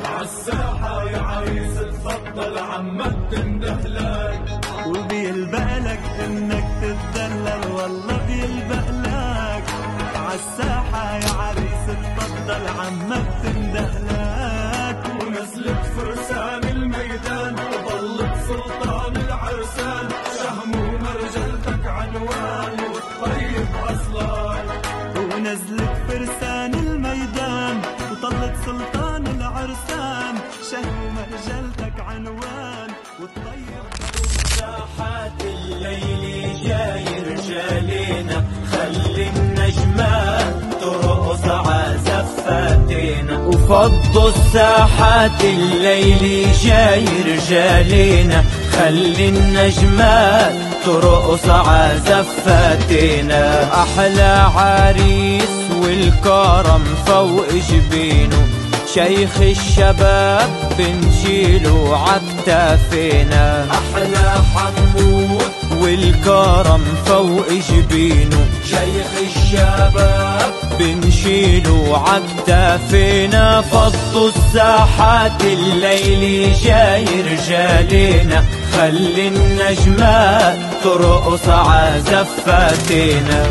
عالساحة يا عريس تفضل عمك تندهلك، وبيلبقلك انك تتدلل والله بيلبقلك. عالساحة يا عريس تفضل عمك تندهلك، ونزلت فرسان الميدان وظلت سلطان العرسان، شهم ومرجلتك عنوان والطيب أصلان. ونزلت فرسان الميدان وطلت سلطان العرسان، شهم ومرجلتك عنوان والطيب. ساحات الليل جاي رجالينا، خلي النجمات ترقص عزفاتنا. وفضوا الساحات الليل جاي رجالينا، خلي النجمات ترقص عزفاتنا. أحلى عريس والكرم فوق جبينه، شيخ الشباب بنشيله عكتافينا. أحلى حمود والكرم فوق جبينه، شيخ الشباب بنشيله عكتافينا. فضوا الساحات الليل جاي رجالينا، خلي النجمات ترقص عزفاتنا.